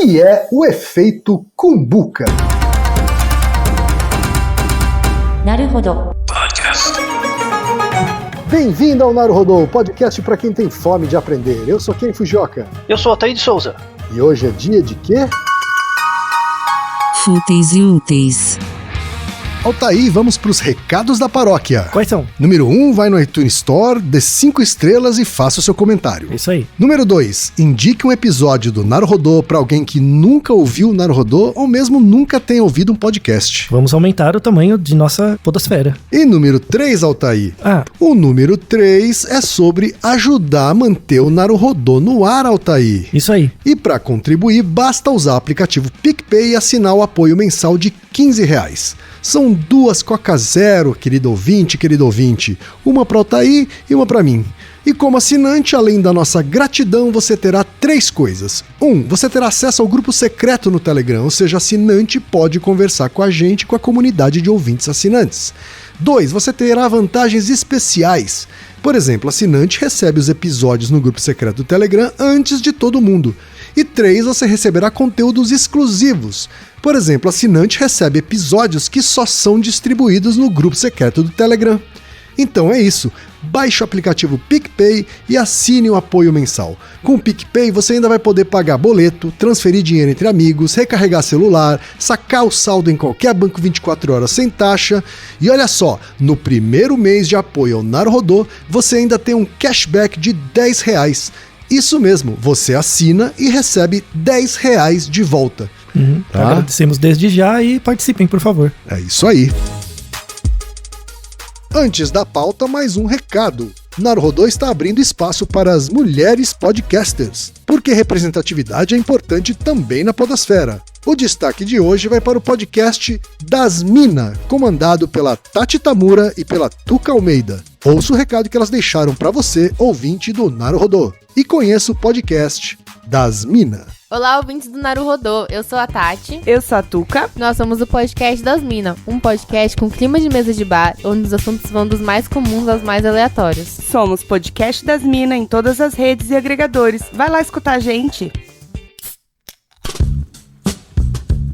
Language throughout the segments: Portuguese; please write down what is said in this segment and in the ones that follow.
que é o efeito Kumbuka? Naruhodo. Bem-vindo ao Naruhodo, podcast para quem tem fome de aprender. Eu sou Ken Fujioka. Eu sou Altair de Souza. E hoje é dia de quê? Fúteis e úteis. Altair, vamos para os recados da paróquia. Quais são? Número 1, vai no iTunes Store, dê 5 estrelas e faça o seu comentário. Isso aí. Número 2, indique um episódio do Naruhodo para alguém que nunca ouviu o Naruhodo ou mesmo nunca tenha ouvido um podcast. Vamos aumentar o tamanho de nossa podosfera. E número 3, Altair. O número 3 é sobre ajudar a manter o Naruhodo no ar, Altair. Isso aí. E para contribuir, basta usar o aplicativo PicPay e assinar o apoio mensal de R$15. São 2 Coca Zero, querido ouvinte. Uma para o Altair e uma para mim. E como assinante, além da nossa gratidão, você terá 3 coisas. 1, você terá acesso ao grupo secreto no Telegram, ou seja, assinante pode conversar com a gente e com a comunidade de ouvintes assinantes. 2, você terá vantagens especiais. Por exemplo, assinante recebe os episódios no grupo secreto do Telegram antes de todo mundo. E 3, você receberá conteúdos exclusivos. Por exemplo, assinante recebe episódios que só são distribuídos no grupo secreto do Telegram. Então é isso, baixe o aplicativo PicPay e assine o apoio mensal. Com o PicPay você ainda vai poder pagar boleto, transferir dinheiro entre amigos, recarregar celular, sacar o saldo em qualquer banco 24 horas sem taxa. E olha só, no primeiro mês de apoio ao Naruhodo, você ainda tem um cashback de R$10. Isso mesmo, você assina e recebe R$10 de volta. Tá? Agradecemos desde já e participem, por favor. É isso aí. Antes da pauta, mais um recado. Naruhodo está abrindo espaço para as mulheres podcasters, porque representatividade é importante também na podosfera. O destaque de hoje vai para o podcast Das Mina, comandado pela Tati Tamura e pela Tuca Almeida. Ouça o recado que elas deixaram para você, ouvinte do Naruhodo, e conheça o podcast Das Mina. Olá, ouvintes do Naruhodo, eu sou a Tati. Eu sou a Tuca. Nós somos o podcast das Mina, um podcast com clima de mesa de bar, onde os assuntos vão dos mais comuns aos mais aleatórios. Somos podcast das Mina em todas as redes e agregadores. Vai lá escutar a gente.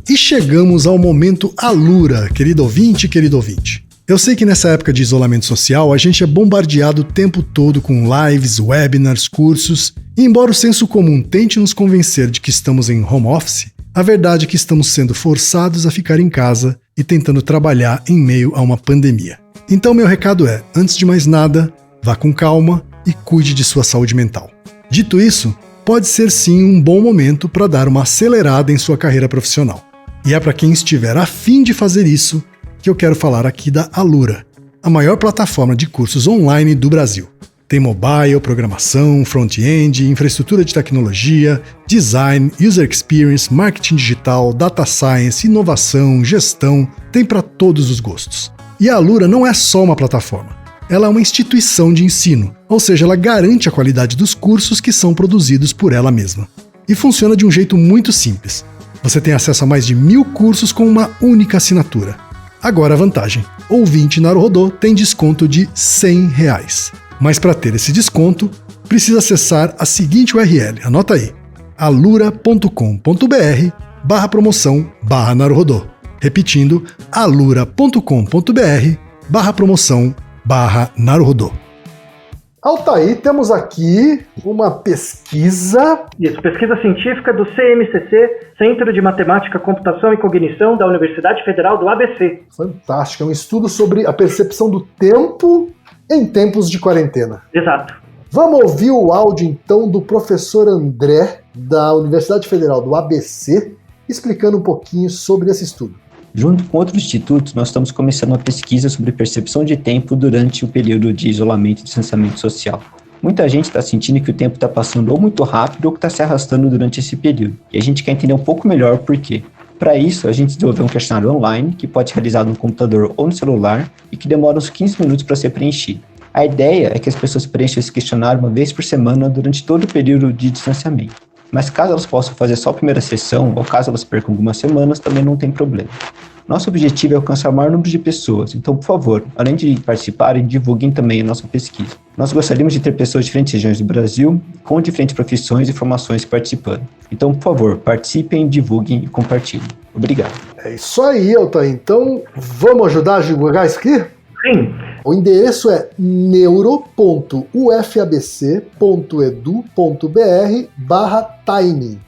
E chegamos ao momento Alura, querido ouvinte. Eu sei que nessa época de isolamento social a gente é bombardeado o tempo todo com lives, webinars, cursos, e embora o senso comum tente nos convencer de que estamos em home office, a verdade é que estamos sendo forçados a ficar em casa e tentando trabalhar em meio a uma pandemia. Então meu recado é, antes de mais nada, vá com calma e cuide de sua saúde mental. Dito isso, pode ser sim um bom momento para dar uma acelerada em sua carreira profissional. E é para quem estiver a fim de fazer isso que eu quero falar aqui da Alura, a maior plataforma de cursos online do Brasil. Tem mobile, programação, front-end, infraestrutura de tecnologia, design, user experience, marketing digital, data science, inovação, gestão, tem para todos os gostos. E a Alura não é só uma plataforma, ela é uma instituição de ensino, ou seja, ela garante a qualidade dos cursos que são produzidos por ela mesma. E funciona de um jeito muito simples. Você tem acesso a mais de 1000 cursos com uma única assinatura. Agora a vantagem, ouvinte Naruhodo tem desconto de R$100. Mas para ter esse desconto, precisa acessar a seguinte URL, anota aí, alura.com.br/promoção/Naruhodo. Repetindo, alura.com.br/promoção/Naruhodo. Altair, temos aqui uma pesquisa. Isso, pesquisa científica do CMCC, Centro de Matemática, Computação e Cognição da Universidade Federal do ABC. Fantástico, é um estudo sobre a percepção do tempo em tempos de quarentena. Exato. Vamos ouvir o áudio então do professor André, da Universidade Federal do ABC, explicando um pouquinho sobre esse estudo. Junto com outros institutos, nós estamos começando uma pesquisa sobre percepção de tempo durante o período de isolamento e distanciamento social. Muita gente está sentindo que o tempo está passando ou muito rápido ou que está se arrastando durante esse período. E a gente quer entender um pouco melhor o porquê. Para isso, a gente desenvolveu um questionário online que pode ser realizado no computador ou no celular e que demora uns 15 minutos para ser preenchido. A ideia é que as pessoas preencham esse questionário uma vez por semana durante todo o período de distanciamento. Mas caso elas possam fazer só a primeira sessão, ou caso elas percam algumas semanas, também não tem problema. Nosso objetivo é alcançar o maior número de pessoas, então, por favor, além de participarem, divulguem também a nossa pesquisa. Nós gostaríamos de ter pessoas de diferentes regiões do Brasil, com diferentes profissões e formações participando. Então, por favor, participem, divulguem e compartilhem. Obrigado. É isso aí, Altair. Então, vamos ajudar a divulgar isso aqui? Sim. O endereço é neuro.ufabc.edu.br/timing.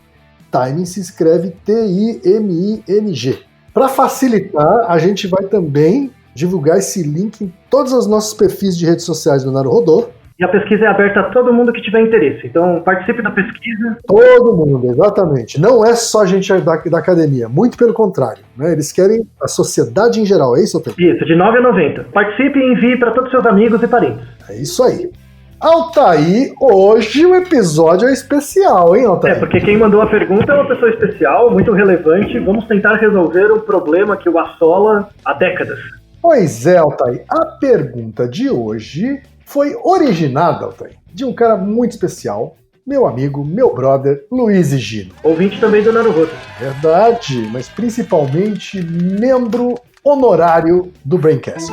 Timing se escreve T-I-M-I-N-G. Para facilitar, a gente vai também divulgar esse link em todos os nossos perfis de redes sociais do Naruhodô. E a pesquisa é aberta a todo mundo que tiver interesse. Então, participe da pesquisa. Todo mundo, exatamente. Não é só gente da academia, muito pelo contrário. Né? Eles querem a sociedade em geral, é isso, Altair? Isso, de 9 a 90. Participe e envie para todos os seus amigos e parentes. É isso aí. Altair, hoje o episódio é especial, hein, Altair? Porque quem mandou a pergunta é uma pessoa especial, muito relevante. Vamos tentar resolver um problema que o assola há décadas. Pois é, Altair. A pergunta de hoje foi originada, Altair, de um cara muito especial, meu amigo, meu brother, Luiz Gino. Ouvinte também do Naruhodô. Verdade, mas principalmente membro honorário do Braincast.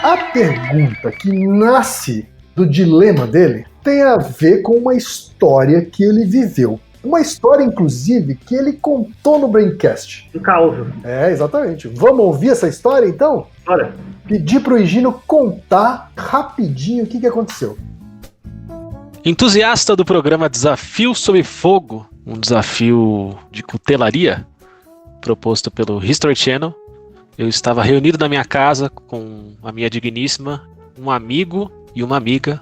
A pergunta que nasce do dilema dele tem a ver com uma história que ele viveu. Uma história, inclusive, que ele contou no Braincast. Um caos. É, exatamente. Vamos ouvir essa história, então? Bora. Pedir pro Higino contar rapidinho o que aconteceu. Entusiasta do programa Desafio Sob Fogo, um desafio de cutelaria proposto pelo History Channel, eu estava reunido na minha casa com a minha digníssima, um amigo e uma amiga,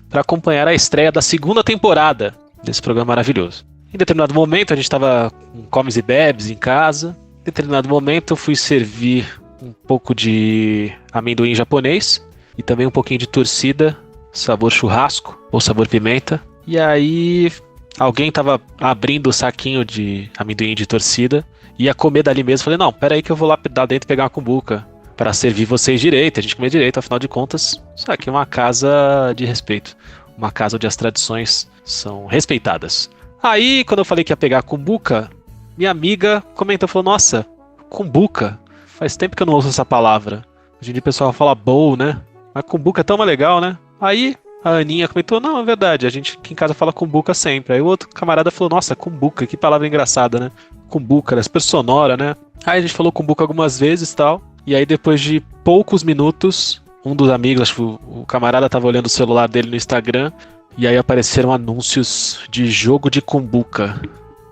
para acompanhar a estreia da segunda temporada desse programa maravilhoso. Em determinado momento, a gente estava com comes e bebes em casa. Em determinado momento, eu fui servir um pouco de amendoim japonês e também um pouquinho de torcida, sabor churrasco ou sabor pimenta. E aí, alguém estava abrindo o saquinho de amendoim de torcida e ia comer dali mesmo. Falei, não, pera aí que eu vou lá dentro pegar uma cumbuca para servir vocês direito, a gente comer direito, afinal de contas, isso aqui é uma casa de respeito. Uma casa onde as tradições são respeitadas. Aí, quando eu falei que ia pegar a cumbuca, minha amiga comentou, falou, nossa, cumbuca, faz tempo que eu não ouço essa palavra. Hoje em dia o pessoal fala bowl, né? Mas cumbuca é tão mais legal, né? Aí a Aninha comentou, não, é verdade, a gente aqui em casa fala cumbuca sempre. Aí o outro camarada falou, nossa, cumbuca, que palavra engraçada, né? Cumbuca, é super sonora, né? Aí a gente falou cumbuca algumas vezes e tal. E aí depois de poucos minutos, um dos amigos, acho que o camarada tava olhando o celular dele no Instagram, e aí apareceram anúncios de jogo de cumbuca.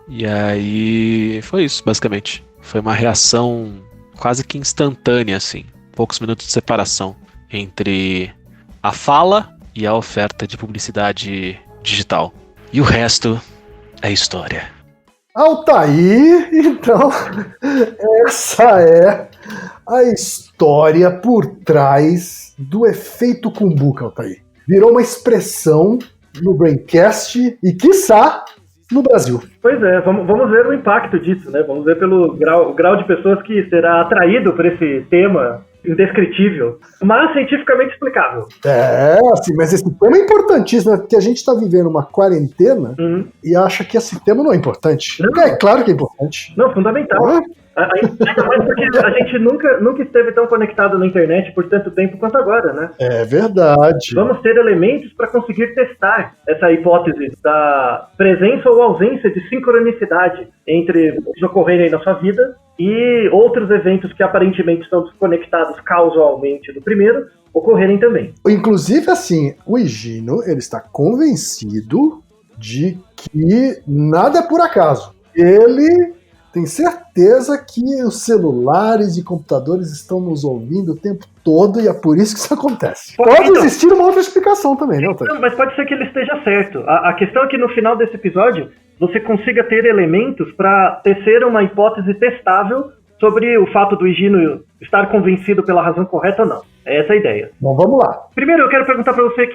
E aí foi isso, basicamente. Foi uma reação quase que instantânea, assim. Poucos minutos de separação entre a fala e a oferta de publicidade digital. E o resto é história. Altair, então, essa é a história por trás do efeito cumbuca, Altair. Virou uma expressão no Braincast e, quiçá, no Brasil. Pois é, vamos ver o impacto disso, né? Vamos ver pelo grau de pessoas que será atraído por esse tema indescritível, mas cientificamente explicável. É, assim, mas esse tema é importantíssimo, né? Porque a gente está vivendo uma quarentena e acha que esse tema não é importante. Não. É claro que é importante. Não, fundamental. Não é? Ainda mais porque a gente nunca esteve tão conectado na internet por tanto tempo quanto agora, né? É verdade. Vamos ter elementos para conseguir testar essa hipótese da presença ou ausência de sincronicidade entre os ocorrerem na sua vida e outros eventos que aparentemente estão desconectados causalmente do primeiro ocorrerem também. Inclusive, assim, o Higino, ele está convencido de que nada é por acaso. Ele tem certeza que os celulares e computadores estão nos ouvindo o tempo todo e é por isso que isso acontece. Pode existir uma outra explicação também, né, Otávio? Não, mas pode ser que ele esteja certo. A questão é que no final desse episódio você consiga ter elementos para tecer uma hipótese testável sobre o fato do Higino estar convencido pela razão correta ou não. É essa a ideia. Bom, vamos lá. Primeiro eu quero perguntar para você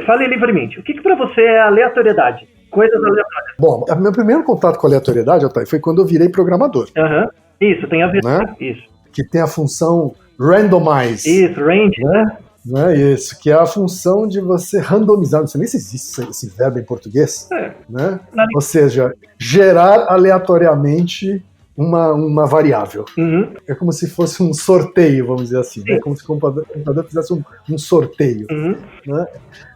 fale livremente. O que para você é aleatoriedade? Coisas aleatórias. Bom, o meu primeiro contato com a aleatoriedade, Otávio, foi quando eu virei programador. Isso, tem a ver com isso. Que tem a função randomize. Isso, range. Né? Isso, que é a função de você randomizar, não sei nem se existe esse verbo em português, né? Ou seja, gerar aleatoriamente uma variável. Uhum. É como se fosse um sorteio, vamos dizer assim, né? Sim. Como se o computador fizesse um sorteio. Uhum. Né?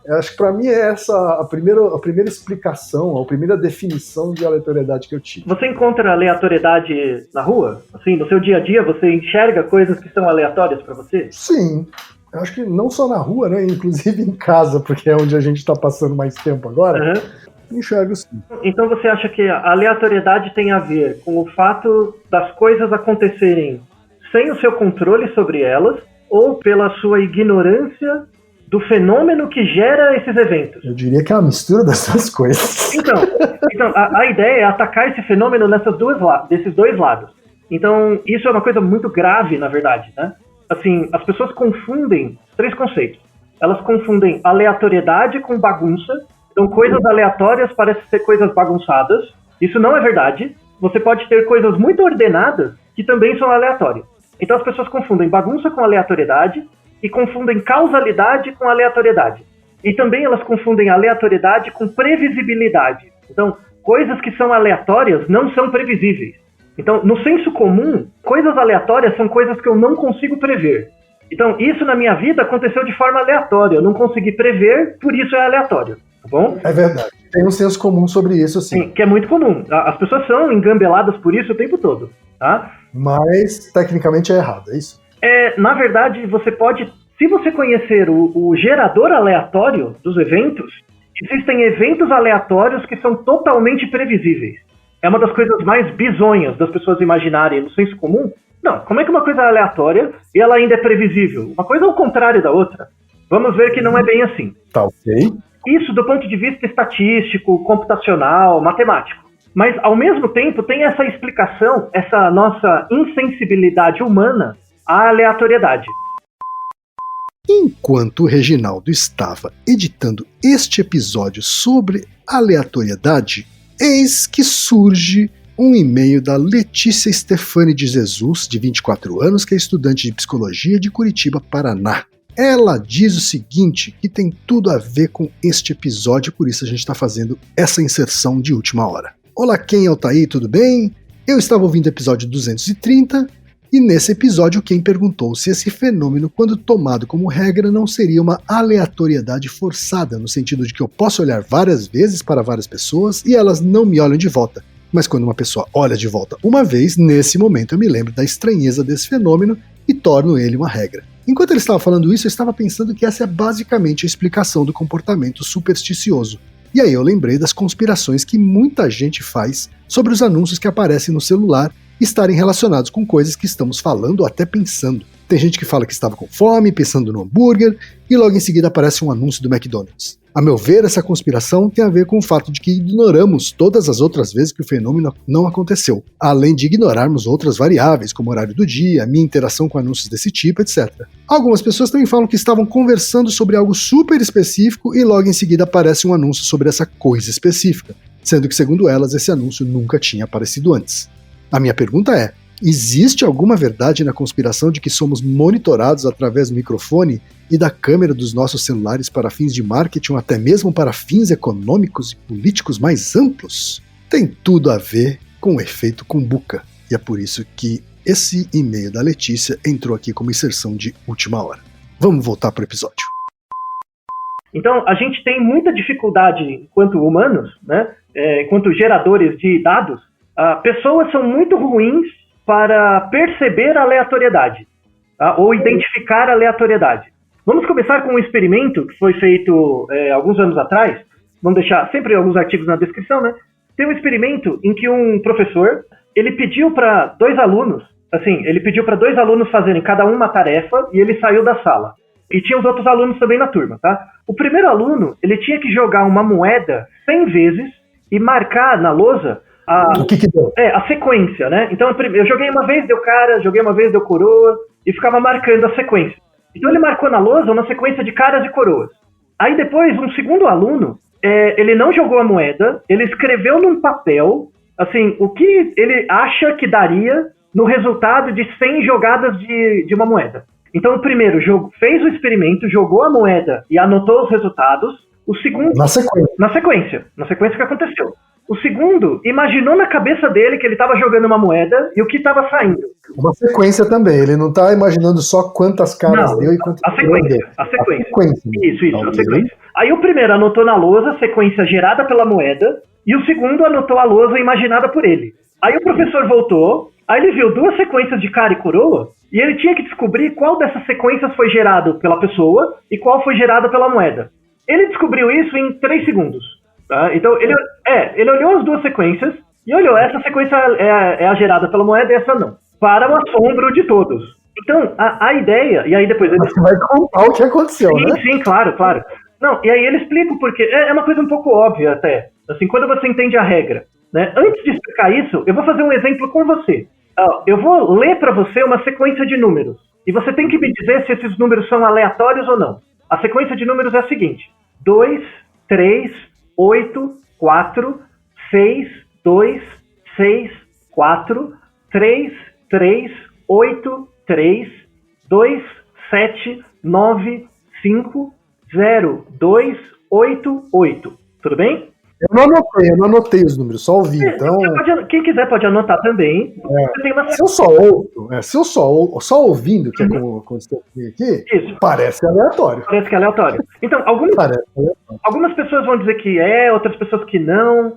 Eu acho que para mim é essa a primeira explicação, a primeira definição de aleatoriedade que eu tive. Você encontra aleatoriedade na rua? Assim, no seu dia a dia, você enxerga coisas que são aleatórias para você? Sim. Eu acho que não só na rua, né? Inclusive em casa, porque é onde a gente está passando mais tempo agora. Uhum. Enxergo sim. Então você acha que a aleatoriedade tem a ver com o fato das coisas acontecerem sem o seu controle sobre elas ou pela sua ignorância do fenômeno que gera esses eventos? Eu diria que é uma mistura das duas coisas. Então a ideia é atacar esse fenômeno desses dois lados. Então, isso é uma coisa muito grave, na verdade, né? Assim, as pessoas confundem 3 conceitos. Elas confundem aleatoriedade com bagunça. Então, coisas aleatórias parecem ser coisas bagunçadas. Isso não é verdade. Você pode ter coisas muito ordenadas que também são aleatórias. Então, as pessoas confundem bagunça com aleatoriedade e confundem causalidade com aleatoriedade. E também elas confundem aleatoriedade com previsibilidade. Então, coisas que são aleatórias não são previsíveis. Então, no senso comum, coisas aleatórias são coisas que eu não consigo prever. Então, isso na minha vida aconteceu de forma aleatória. Eu não consegui prever, por isso é aleatório. Tá bom? É verdade. Tem um senso comum sobre isso, sim. Que é muito comum. As pessoas são engambeladas por isso o tempo todo. Tá? Mas, tecnicamente, é errado, é isso? Na verdade, você pode... Se você conhecer o gerador aleatório dos eventos, existem eventos aleatórios que são totalmente previsíveis. É uma das coisas mais bizonhas das pessoas imaginarem no senso comum. Não, como é que uma coisa é aleatória e ela ainda é previsível? Uma coisa é o contrário da outra. Vamos ver que não é bem assim. Tá ok. Isso do ponto de vista estatístico, computacional, matemático. Mas, ao mesmo tempo, tem essa explicação, essa nossa insensibilidade humana à aleatoriedade. Enquanto o Reginaldo estava editando este episódio sobre aleatoriedade, eis que surge um e-mail da Letícia Stefani de Jesus, de 24 anos, que é estudante de psicologia de Curitiba, Paraná. Ela diz o seguinte, que tem tudo a ver com este episódio, por isso a gente está fazendo essa inserção de última hora. Olá, Ken, Altair, tudo bem? Eu estava ouvindo o episódio 230, e nesse episódio Ken perguntou se esse fenômeno, quando tomado como regra, não seria uma aleatoriedade forçada, no sentido de que eu posso olhar várias vezes para várias pessoas e elas não me olham de volta. Mas quando uma pessoa olha de volta uma vez, nesse momento eu me lembro da estranheza desse fenômeno e torno ele uma regra. Enquanto ele estava falando isso, eu estava pensando que essa é basicamente a explicação do comportamento supersticioso. E aí eu lembrei das conspirações que muita gente faz sobre os anúncios que aparecem no celular estarem relacionados com coisas que estamos falando ou até pensando. Tem gente que fala que estava com fome, pensando no hambúrguer, e logo em seguida aparece um anúncio do McDonald's. A meu ver, essa conspiração tem a ver com o fato de que ignoramos todas as outras vezes que o fenômeno não aconteceu, além de ignorarmos outras variáveis, como o horário do dia, minha interação com anúncios desse tipo, etc. Algumas pessoas também falam que estavam conversando sobre algo super específico e logo em seguida aparece um anúncio sobre essa coisa específica, sendo que, segundo elas, esse anúncio nunca tinha aparecido antes. A minha pergunta é, existe alguma verdade na conspiração de que somos monitorados através do microfone e da câmera dos nossos celulares para fins de marketing ou até mesmo para fins econômicos e políticos mais amplos? Tem tudo a ver com o efeito Kumbuka, e é por isso que esse e-mail da Letícia entrou aqui como inserção de última hora. Vamos voltar para o episódio. Então, a gente tem muita dificuldade enquanto humanos, né, enquanto geradores de dados. Pessoas são muito ruins para perceber a aleatoriedade, tá? Ou identificar a aleatoriedade. Vamos começar com um experimento que foi feito alguns anos atrás. Vamos deixar sempre alguns artigos na descrição, né? Tem um experimento em que um professor, ele pediu para dois alunos fazerem cada um uma tarefa e ele saiu da sala. E tinha os outros alunos também na turma, tá? O primeiro aluno, ele tinha que jogar uma moeda 100 vezes e marcar na lousa o que deu? A sequência, né? Então eu joguei uma vez, deu cara, joguei uma vez, deu coroa, e ficava marcando a sequência. Então ele marcou na lousa uma sequência de caras e coroas. Aí depois, um segundo aluno, ele não jogou a moeda, ele escreveu num papel, assim, o que ele acha que daria no resultado de 100 jogadas de uma moeda. Então o primeiro fez o experimento, jogou a moeda e anotou os resultados. O segundo... Na sequência que aconteceu. O segundo imaginou na cabeça dele que ele estava jogando uma moeda e o que estava saindo. Uma sequência também, ele não tá imaginando só quantas caras Não, deu e quantas a sequência. A sequência. Isso, Tá, a sequência. Aí o primeiro anotou na lousa a sequência gerada pela moeda e o segundo anotou a lousa imaginada por ele. Aí o professor voltou, aí ele viu 2 sequências de cara e coroa e ele tinha que descobrir qual dessas sequências foi gerado pela pessoa e qual foi gerada pela moeda. Ele descobriu isso em 3 segundos. Tá? Então ele olhou as 2 sequências e olhou, essa sequência é a gerada pela moeda e essa não. Para o assombro de todos. Então, a ideia, e aí depois ele... Você vai contar o que aconteceu, né? Sim, claro. Não, e aí ele explica o porquê. É uma coisa um pouco óbvia até. Assim, quando você entende a regra. Né? Antes de explicar isso, eu vou fazer um exemplo com você. Eu vou ler para você uma sequência de números. E você tem que me dizer se esses números são aleatórios ou não. A sequência de números é a seguinte. 2, 3, 8, 4, 6, 2, 6, 4, 3, 3, 8, 3, 2, 7, 9, 5, 0, 2, 8, 8. Tudo bem? Eu não anotei os números, só ouvi. Então, quem quiser pode anotar também. Você tem uma... se eu só só ouvindo, que é como aconteceu aqui, Isso. parece aleatório. Parece que é aleatório. Então, algumas pessoas vão dizer que outras pessoas que não.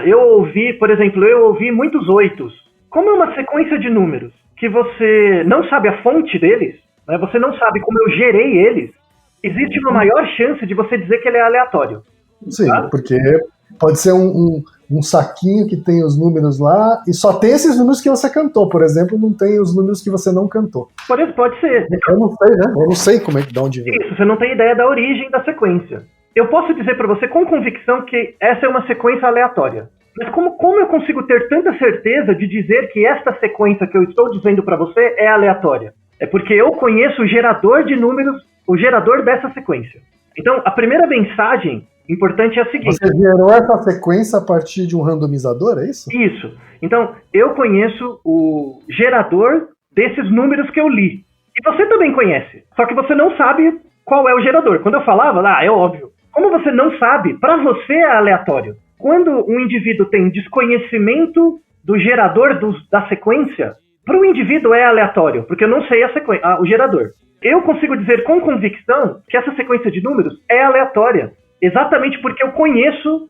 Eu ouvi muitos 8s. Como é uma sequência de números que você não sabe a fonte deles, né, você não sabe como eu gerei eles, existe uma maior chance de você dizer que ele é aleatório. Sim, porque pode ser um saquinho que tem os números lá e só tem esses números que você cantou. Por exemplo, não tem os números que você não cantou. Pode ser. Eu não sei, né? Eu não sei como é que de onde vem. Isso, você não tem ideia da origem da sequência. Eu posso dizer para você com convicção que essa é uma sequência aleatória. Mas como eu consigo ter tanta certeza de dizer que esta sequência que eu estou dizendo para você é aleatória? É porque eu conheço o gerador de números, o gerador dessa sequência. Então, a primeira mensagem importante é a seguinte. Você gerou essa sequência a partir de um randomizador, é isso? Isso. Então, eu conheço o gerador desses números que eu li. E você também conhece. Só que você não sabe qual é o gerador. Quando eu falava, é óbvio. Como você não sabe, para você é aleatório. Quando um indivíduo tem desconhecimento do gerador da sequência, para o indivíduo é aleatório, porque eu não sei o gerador. Eu consigo dizer com convicção que essa sequência de números é aleatória, exatamente porque eu conheço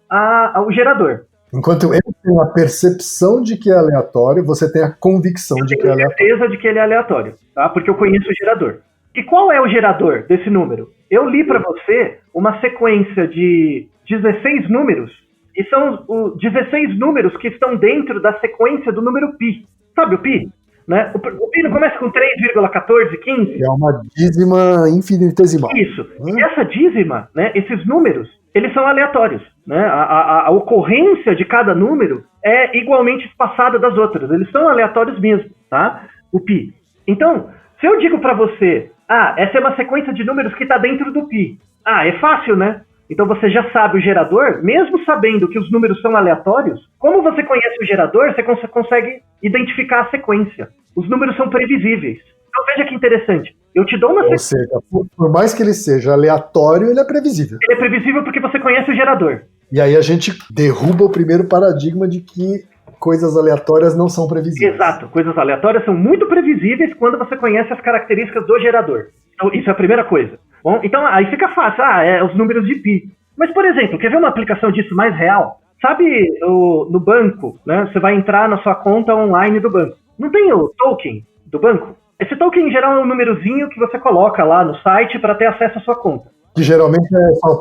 o gerador. Enquanto eu tenho a percepção de que é aleatório, você tem a convicção de que é aleatório. Eu tenho certeza de que ele é aleatório, tá? Porque eu conheço o gerador. E qual é o gerador desse número? Eu li para você uma sequência de 16 números, e são os 16 números que estão dentro da sequência do número π. Sabe o π? Né? O π não começa com 3,1415? É uma dízima infinitesimal. Isso. E essa dízima, né, esses números, eles são aleatórios. Né? A ocorrência de cada número é igualmente espaçada das outras. Eles são aleatórios mesmo, tá? O π. Então, se eu digo para você, essa é uma sequência de números que está dentro do π. É fácil, né? Então você já sabe o gerador, mesmo sabendo que os números são aleatórios, como você conhece o gerador, você consegue identificar a sequência. Os números são previsíveis. Então veja que interessante. Eu te dou uma sequência. Ou seja, por mais que ele seja aleatório, ele é previsível. Ele é previsível porque você conhece o gerador. E aí a gente derruba o primeiro paradigma de que coisas aleatórias não são previsíveis. Exato. Coisas aleatórias são muito previsíveis quando você conhece as características do gerador. Então isso é a primeira coisa. Bom, então aí fica fácil, os números de π. Mas, por exemplo, quer ver uma aplicação disso mais real? Sabe, no banco, né? Você vai entrar na sua conta online do banco. Não tem o token do banco? Esse token, em geral, é um númerozinho que você coloca lá no site para ter acesso à sua conta. Que geralmente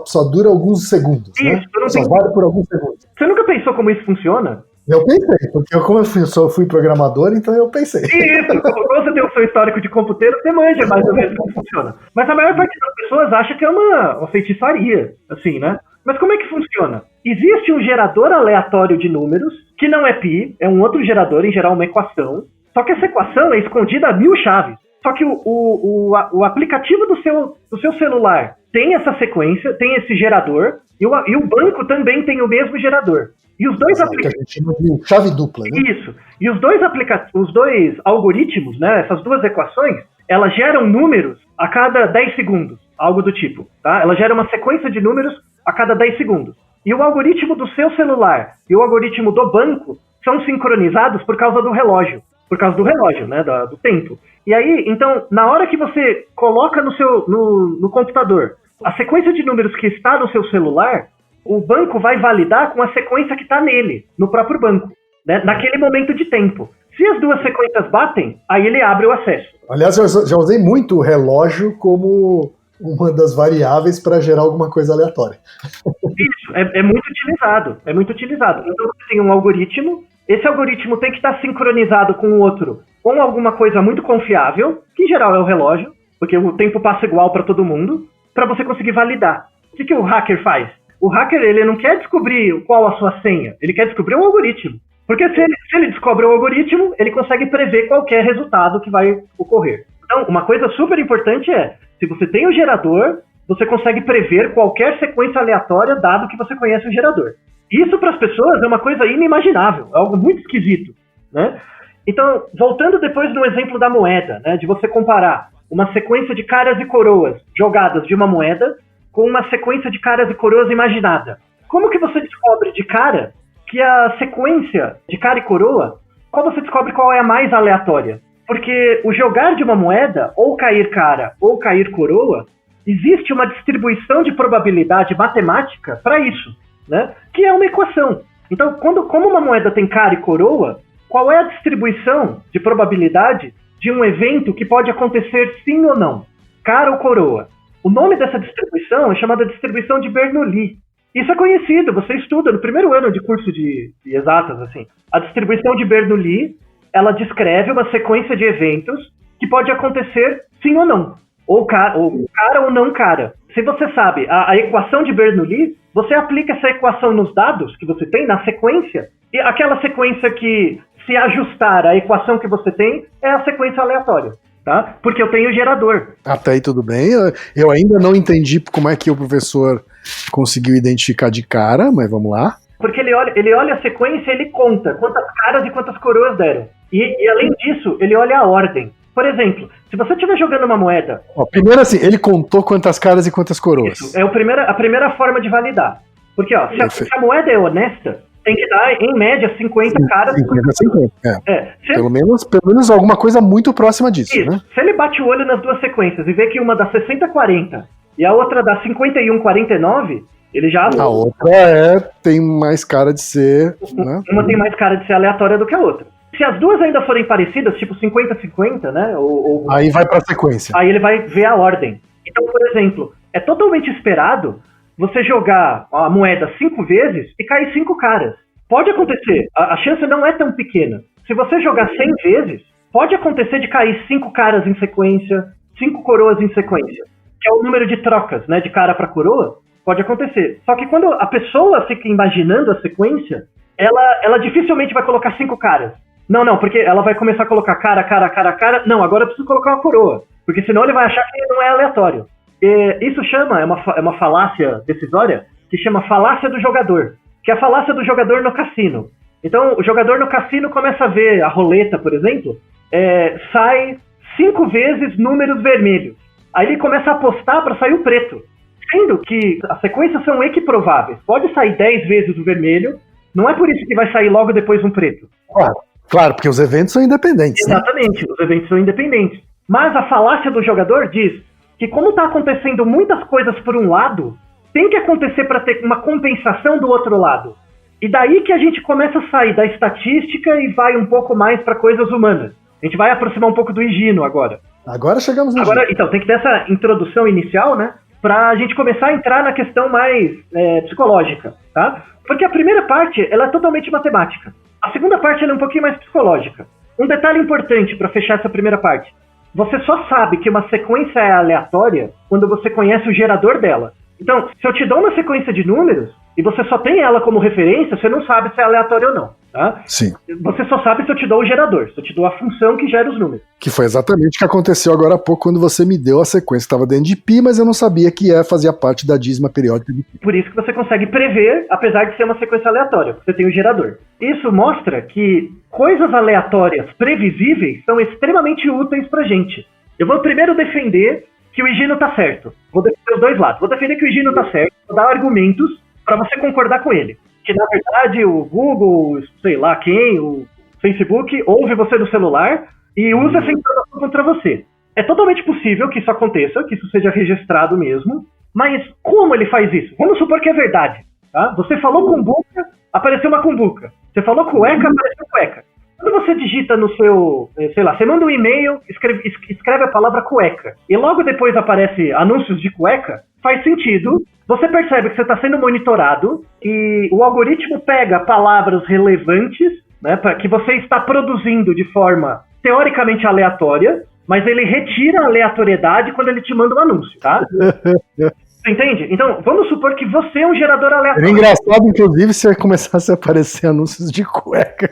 só dura alguns segundos, isso, né? Só vale por alguns segundos. Você nunca pensou como isso funciona? Eu pensei, porque como eu fui programador, então eu pensei. Isso, quando você tem o seu histórico de computeiro, você manja mais ou menos como funciona. Mas a maior parte das pessoas acha que é uma feitiçaria, assim, né? Mas como é que funciona? Existe um gerador aleatório de números, que não é π, é um outro gerador, em geral uma equação, só que essa equação é escondida a 1000 chaves. Só que o aplicativo do seu celular tem essa sequência, tem esse gerador, e o banco também tem o mesmo gerador. E os dois aplicativos. Que a gente chama de chave dupla, né? Isso. E os dois algoritmos, né, essas duas equações, elas geram números a cada 10 segundos, algo do tipo. Tá? Elas geram uma sequência de números a cada 10 segundos. E o algoritmo do seu celular e o algoritmo do banco são sincronizados por causa do relógio. Por causa do relógio, né, do tempo. E aí, então, na hora que você coloca no computador a sequência de números que está no seu celular, o banco vai validar com a sequência que está nele, no próprio banco, né, naquele momento de tempo. Se as duas sequências batem, aí ele abre o acesso. Aliás, eu já usei muito o relógio como uma das variáveis para gerar alguma coisa aleatória. Isso, é muito utilizado. É muito utilizado. Então você tem um algoritmo, esse algoritmo tem que estar sincronizado com o outro, com alguma coisa muito confiável, que em geral é o relógio, porque o tempo passa igual para todo mundo, para você conseguir validar. O que o hacker faz? O hacker, ele não quer descobrir qual a sua senha, ele quer descobrir um algoritmo. Porque se ele descobre o algoritmo, ele consegue prever qualquer resultado que vai ocorrer. Então, uma coisa super importante é, se você tem o gerador, você consegue prever qualquer sequência aleatória, dado que você conhece o gerador. Isso para as pessoas é uma coisa inimaginável, é algo muito esquisito, né? Então, voltando depois no exemplo da moeda, né, de você comparar uma sequência de caras e coroas jogadas de uma moeda com uma sequência de caras e coroas imaginada. Como que você descobre de cara que a sequência de cara e coroa, qual você descobre qual é a mais aleatória? Porque o jogar de uma moeda, ou cair cara, ou cair coroa, existe uma distribuição de probabilidade matemática para isso, né? Que é uma equação. Então, como uma moeda tem cara e coroa, qual é a distribuição de probabilidade de um evento que pode acontecer sim ou não? Cara ou coroa? O nome dessa distribuição é chamada distribuição de Bernoulli. Isso é conhecido, você estuda no primeiro ano de curso de exatas, assim. A distribuição de Bernoulli, ela descreve uma sequência de eventos que pode acontecer sim ou não. Ou cara ou não cara. Se você sabe a equação de Bernoulli, você aplica essa equação nos dados que você tem, na sequência, e aquela sequência que se ajustar à equação que você tem é a sequência aleatória. Tá? Porque eu tenho gerador. Até aí tudo bem. Eu ainda não entendi como é que o professor conseguiu identificar de cara, mas vamos lá. Porque ele olha a sequência e ele conta quantas caras e quantas coroas deram. E além disso, ele olha a ordem. Por exemplo, se você estiver jogando uma moeda... Primeiro assim, ele contou quantas caras e quantas coroas. Isso, é a primeira forma de validar. Porque se a moeda é honesta, tem que dar, em média, 50 caras. 50. Pelo menos alguma coisa muito próxima disso, isso, né? Se ele bate o olho nas duas sequências e vê que uma dá 60-40 e a outra dá 51-49, ele já... A outra tem mais cara de ser... Né? Uma tem mais cara de ser aleatória do que a outra. Se as duas ainda forem parecidas, tipo 50-50, né? Aí vai pra sequência. Aí ele vai ver a ordem. Então, por exemplo, é totalmente esperado você jogar a moeda 5 vezes e cair 5 caras. Pode acontecer, a chance não é tão pequena. Se você jogar 100 vezes, pode acontecer de cair 5 caras em sequência, 5 coroas em sequência, que é o número de trocas, né, de cara para coroa, pode acontecer. Só que quando a pessoa fica imaginando a sequência, ela dificilmente vai colocar 5 caras. Não, porque ela vai começar a colocar cara. Não, agora eu preciso colocar uma coroa, porque senão ele vai achar que não é aleatório. Isso é uma falácia decisória que chama falácia do jogador, que é a falácia do jogador no cassino. Então, o jogador no cassino começa a ver a roleta, por exemplo, sai 5 vezes números vermelhos. Aí ele começa a apostar para sair o preto, sendo que as sequências são equiprováveis. Pode sair 10 vezes o vermelho, não é por isso que vai sair logo depois um preto. Claro, porque os eventos são independentes. Exatamente, né? Os eventos são independentes. Mas a falácia do jogador diz que como está acontecendo muitas coisas por um lado, tem que acontecer para ter uma compensação do outro lado. E daí que a gente começa a sair da estatística e vai um pouco mais para coisas humanas. A gente vai aproximar um pouco do Higino agora. Agora chegamos no Higino. Então, tem que ter essa introdução inicial, né? Para a gente começar a entrar na questão mais psicológica, tá? Porque a primeira parte, ela é totalmente matemática. A segunda parte, ela é um pouquinho mais psicológica. Um detalhe importante para fechar essa primeira parte. Você só sabe que uma sequência é aleatória quando você conhece o gerador dela. Então, se eu te dou uma sequência de números e você só tem ela como referência, você não sabe se é aleatório ou não, tá? Sim. Você só sabe se eu te dou o gerador, se eu te dou a função que gera os números. Que foi exatamente o que aconteceu agora há pouco quando você me deu a sequência. Estava dentro de π, mas eu não sabia que fazia parte da dízima periódica de π. Por isso que você consegue prever, apesar de ser uma sequência aleatória, você tem o gerador. Isso mostra que coisas aleatórias previsíveis são extremamente úteis pra gente. Eu vou primeiro defender que o Higino tá certo. Vou defender os dois lados. Vou defender que o Higino tá certo, vou dar argumentos para você concordar com ele. Que, na verdade, o Google, sei lá quem, o Facebook, ouve você no celular e usa essa informação contra você. É totalmente possível que isso aconteça, que isso seja registrado mesmo, mas como ele faz isso? Vamos supor que é verdade, tá? Você falou cumbuca, apareceu uma cumbuca. Você falou cueca, apareceu cueca. Quando você digita no seu, sei lá, você manda um e-mail, escreve a palavra cueca, e logo depois aparece anúncios de cueca, faz sentido. Você percebe que você está sendo monitorado e o algoritmo pega palavras relevantes, né, que você está produzindo de forma teoricamente aleatória, mas ele retira a aleatoriedade quando ele te manda um anúncio, tá? Você entende? Então, vamos supor que você é um gerador aleatório. É engraçado, inclusive, se começasse a aparecer anúncios de cueca.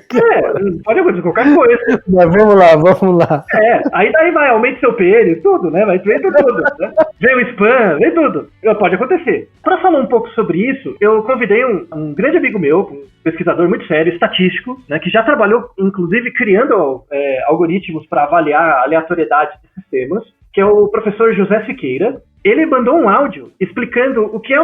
Pode acontecer qualquer coisa. Mas vamos lá. Aí daí vai, aumenta seu pênis, tudo, né? Vai tudo, né? Vem o spam, vem tudo. Pode acontecer. Para falar um pouco sobre isso, eu convidei um grande amigo meu, um pesquisador muito sério, estatístico, né? Que já trabalhou, inclusive, criando algoritmos para avaliar a aleatoriedade de sistemas, que é o professor José Siqueira. Ele mandou um áudio explicando o que é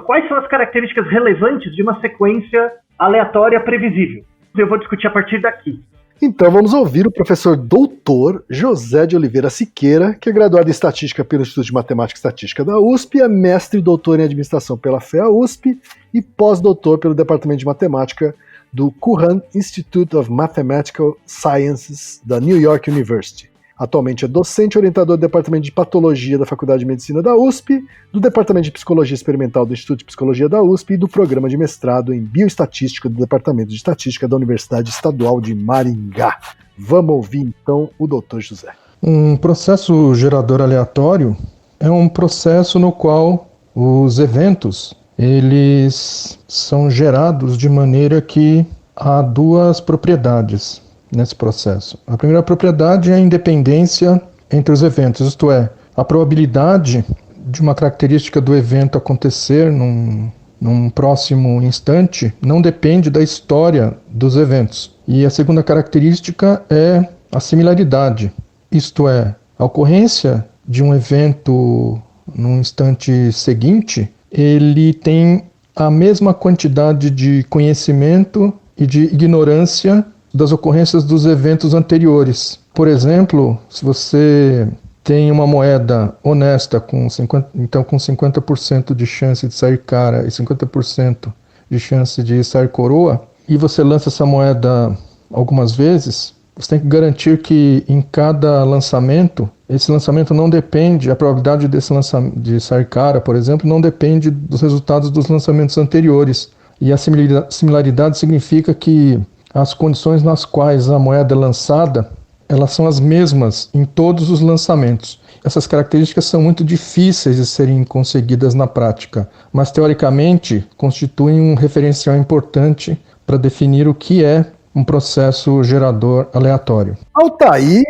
quais são as características relevantes de uma sequência aleatória previsível. Eu vou discutir a partir daqui. Então vamos ouvir o professor doutor José de Oliveira Siqueira, que é graduado em Estatística pelo Instituto de Matemática e Estatística da USP, é mestre e doutor em Administração pela FEA-USP e pós-doutor pelo Departamento de Matemática do Curran Institute of Mathematical Sciences da New York University. Atualmente é docente e orientador do Departamento de Patologia da Faculdade de Medicina da USP, do Departamento de Psicologia Experimental do Instituto de Psicologia da USP e do Programa de Mestrado em Bioestatística do Departamento de Estatística da Universidade Estadual de Maringá. Vamos ouvir então o Dr. José. Um processo gerador aleatório é um processo no qual os eventos eles são gerados de maneira que há duas propriedades nesse processo. A primeira propriedade é a independência entre os eventos, isto é, a probabilidade de uma característica do evento acontecer num próximo instante não depende da história dos eventos. E a segunda característica é a similaridade, isto é, a ocorrência de um evento num instante seguinte, ele tem a mesma quantidade de conhecimento e de ignorância das ocorrências dos eventos anteriores. Por exemplo, se você tem uma moeda honesta com 50% de chance de sair cara e 50% de chance de sair coroa, e você lança essa moeda algumas vezes, você tem que garantir que em cada lançamento, esse lançamento não depende, a probabilidade de sair cara, por exemplo, não depende dos resultados dos lançamentos anteriores. E a similaridade significa que as condições nas quais a moeda é lançada, elas são as mesmas em todos os lançamentos. Essas características são muito difíceis de serem conseguidas na prática, mas teoricamente constituem um referencial importante para definir o que é um processo gerador aleatório. Altair,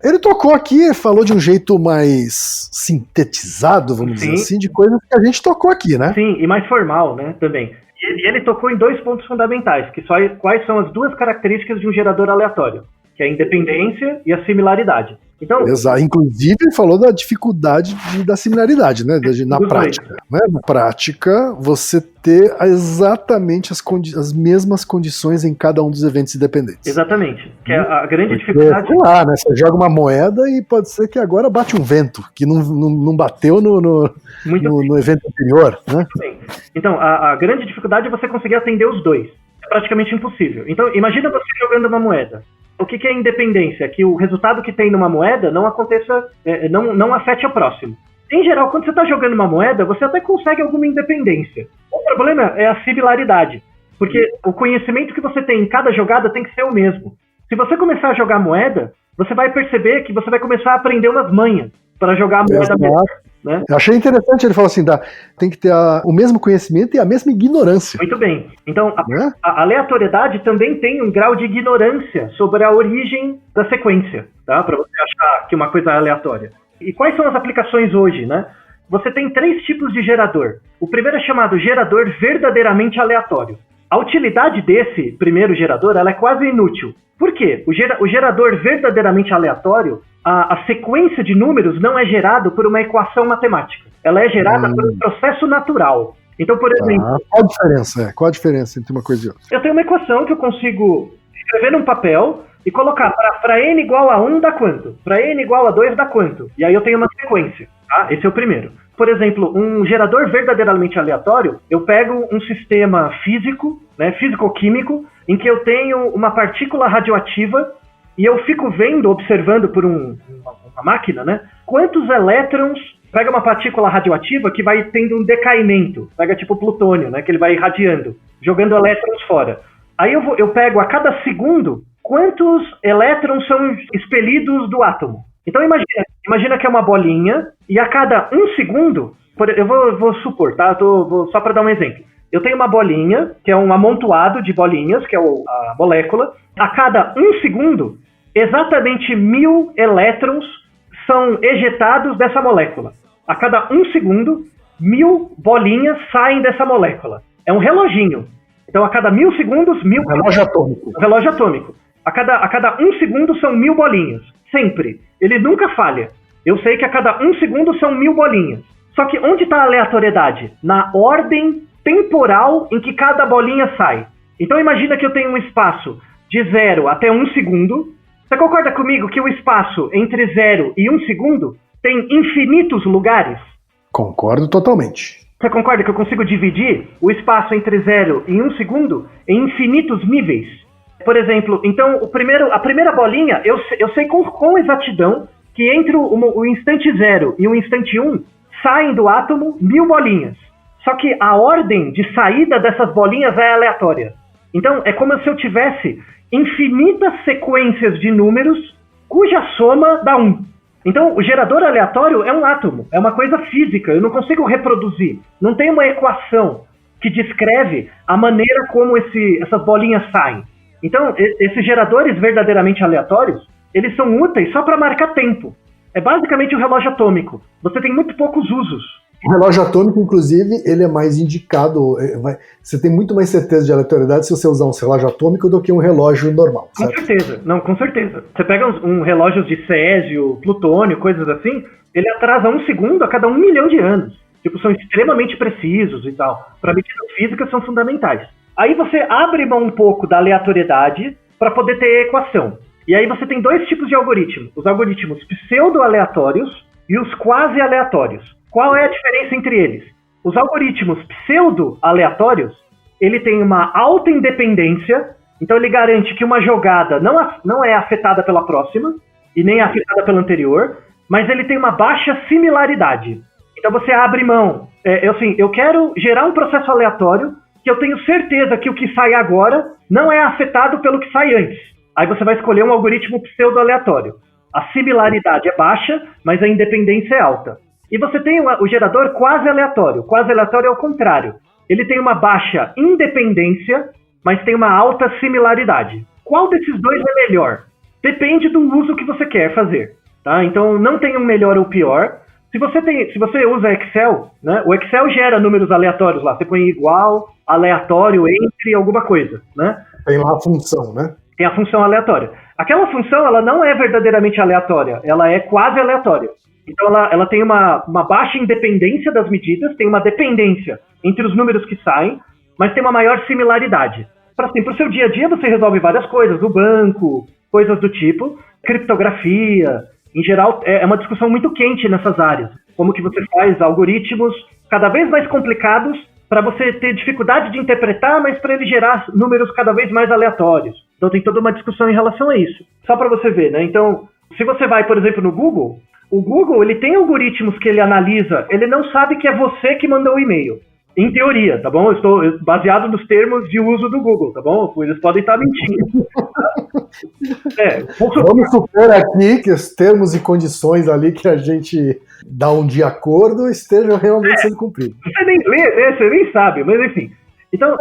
ele tocou aqui, falou de um jeito mais sintetizado, vamos dizer assim, de coisas que a gente tocou aqui, né? Sim, e mais formal, né, também. E ele tocou em dois pontos fundamentais, quais são as duas características de um gerador aleatório, que é a independência e a similaridade. Então, exato. Inclusive, ele falou da dificuldade da similaridade, né? Na prática. Né? Na prática, você ter exatamente as mesmas condições em cada um dos eventos independentes. Exatamente. Que é a grande dificuldade. Né? Você joga uma moeda e pode ser que agora bate um vento, que não bateu no evento anterior. Né? Muito bem. Então, a grande dificuldade é você conseguir atender os dois. É praticamente impossível. Então, imagina você jogando uma moeda. O que é independência? Que o resultado que tem numa moeda não aconteça, não afete o próximo. Em geral, quando você está jogando uma moeda, você até consegue alguma independência. O problema é a similaridade, porque o conhecimento que você tem em cada jogada tem que ser o mesmo. Se você começar a jogar moeda, você vai perceber que você vai começar a aprender umas manhas para jogar a moeda mesmo. Né? Eu achei interessante, ele falou assim, tem que ter o mesmo conhecimento e a mesma ignorância. Muito bem. Então, a aleatoriedade também tem um grau de ignorância sobre a origem da sequência, tá? Para você achar que uma coisa é aleatória. E quais são as aplicações hoje, né? Você tem 3 tipos de gerador. O primeiro é chamado gerador verdadeiramente aleatório. A utilidade desse primeiro gerador ela é quase inútil. Por quê? O gerador verdadeiramente aleatório, a sequência de números não é gerada por uma equação matemática. Ela é gerada por um processo natural. Então, por exemplo... Qual a diferença entre uma coisa e outra? Eu tenho uma equação que eu consigo escrever num papel e colocar para n igual a 1 dá quanto? Para n igual a 2 dá quanto? E aí eu tenho uma sequência, tá? Esse é o primeiro. Por exemplo, um gerador verdadeiramente aleatório, eu pego um sistema físico, né, físico-químico, em que eu tenho uma partícula radioativa e eu fico vendo, observando por uma máquina, né, quantos elétrons... Pega uma partícula radioativa que vai tendo um decaimento, pega tipo plutônio, né, que ele vai irradiando, jogando elétrons fora. Aí eu pego a cada segundo quantos elétrons são expelidos do átomo. Então imagina que é uma bolinha e a cada 1 segundo, eu vou supor, tá? Só para dar um exemplo. Eu tenho uma bolinha, que é um amontoado de bolinhas, que é a molécula. A cada 1 segundo, exatamente 1000 elétrons são ejetados dessa molécula. A cada 1 segundo, 1000 bolinhas saem dessa molécula. É um reloginho. Então, a cada 1000 segundos, 1000... Relógio atômico. Um relógio atômico. A cada 1 segundo são 1000 bolinhas. Sempre. Ele nunca falha. Eu sei que a cada 1 segundo são 1000 bolinhas. Só que onde está a aleatoriedade? Na ordem temporal em que cada bolinha sai. Então, imagina que eu tenho um espaço de 0 até 1 segundo. Você concorda comigo que o espaço entre 0 e 1 segundo tem infinitos lugares? Concordo totalmente. Você concorda que eu consigo dividir o espaço entre 0 e 1 segundo em infinitos níveis? Por exemplo, então a primeira bolinha, eu sei com exatidão que entre o instante 0 e o instante 1 saem do átomo 1000 bolinhas. Só que a ordem de saída dessas bolinhas é aleatória. Então é como se eu tivesse infinitas sequências de números cuja soma dá 1. Então, o gerador aleatório é um átomo, é uma coisa física, eu não consigo reproduzir. Não tem uma equação que descreve a maneira como essas bolinhas saem. Então, esses geradores verdadeiramente aleatórios, eles são úteis só para marcar tempo. É basicamente um relógio atômico. Você tem muito poucos usos. O relógio atômico, inclusive, ele é mais indicado, você tem muito mais certeza de aleatoriedade se você usar um relógio atômico do que um relógio normal, certo? Com certeza, não, com certeza. Você pega um relógio de césio, plutônio, coisas assim, ele atrasa 1 segundo a cada 1 milhão de anos. Tipo, são extremamente precisos e tal. Para medidas físicas são fundamentais. Aí você abre mão um pouco da aleatoriedade para poder ter equação. E aí você tem 2 tipos de algoritmos. Os algoritmos pseudo-aleatórios e os quase-aleatórios. Qual é a diferença entre eles? Os algoritmos pseudo-aleatórios, ele tem uma alta independência, então ele garante que uma jogada não é afetada pela próxima, e nem é afetada pela anterior, mas ele tem uma baixa similaridade. Então você abre mão, eu quero gerar um processo aleatório que eu tenho certeza que o que sai agora não é afetado pelo que sai antes. Aí você vai escolher um algoritmo pseudo-aleatório. A similaridade é baixa, mas a independência é alta. E você tem o gerador quase aleatório. Quase aleatório é o contrário. Ele tem uma baixa independência, mas tem uma alta similaridade. Qual desses dois é melhor? Depende do uso que você quer fazer. Tá? Então não tem um melhor ou pior. Se você usa Excel, né, o Excel gera números aleatórios lá. Você põe igual, aleatório, entre alguma coisa. Né? Tem lá a função, né? Tem a função aleatória. Aquela função ela não é verdadeiramente aleatória. Ela é quase aleatória. Então ela tem uma baixa independência das medidas, tem uma dependência entre os números que saem, mas tem uma maior similaridade. Para o seu dia a dia você resolve várias coisas, o banco, coisas do tipo, criptografia, em geral é uma discussão muito quente nessas áreas. Como que você faz algoritmos cada vez mais complicados para você ter dificuldade de interpretar, mas para ele gerar números cada vez mais aleatórios. Então tem toda uma discussão em relação a isso. Só para você ver, né? Então, se você vai, por exemplo, no Google, o Google ele tem algoritmos que ele analisa, ele não sabe que é você que mandou o e-mail. Em teoria, tá bom? Eu estou baseado nos termos de uso do Google, tá bom? Eles podem estar mentindo. Vamos supor aqui que os termos e condições ali que a gente dá de acordo estejam realmente sendo cumpridos. Você nem lê, você nem sabe, mas enfim. Então,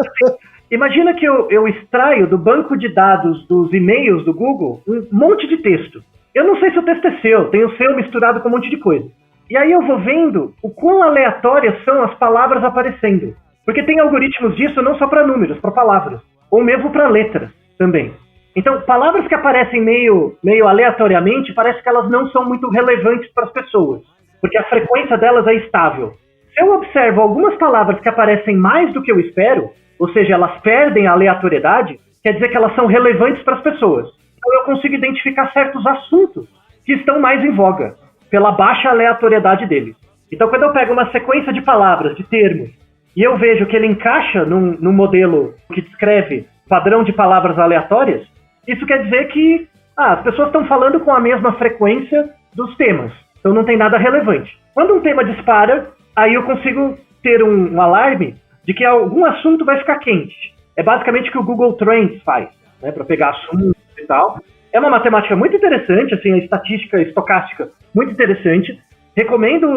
imagina que eu extraio do banco de dados dos e-mails do Google um monte de texto. Eu não sei se o texto é seu, tem o seu misturado com um monte de coisa. E aí eu vou vendo o quão aleatórias são as palavras aparecendo. Porque tem algoritmos disso não só para números, para palavras. Ou mesmo para letras também. Então, palavras que aparecem meio aleatoriamente, parece que elas não são muito relevantes para as pessoas. Porque a frequência delas é estável. Se eu observo algumas palavras que aparecem mais do que eu espero, ou seja, elas perdem a aleatoriedade, quer dizer que elas são relevantes para as pessoas. Então eu consigo identificar certos assuntos que estão mais em voga, pela baixa aleatoriedade deles. Então quando eu pego uma sequência de palavras, de termos, e eu vejo que ele encaixa num modelo que descreve padrão de palavras aleatórias, isso quer dizer que as pessoas estão falando com a mesma frequência dos temas. Então não tem nada relevante. Quando um tema dispara, aí eu consigo ter um alarme de que algum assunto vai ficar quente. É basicamente o que o Google Trends faz, né, para pegar assuntos e tal. É uma matemática muito interessante, assim, a estatística estocástica muito interessante. Recomendo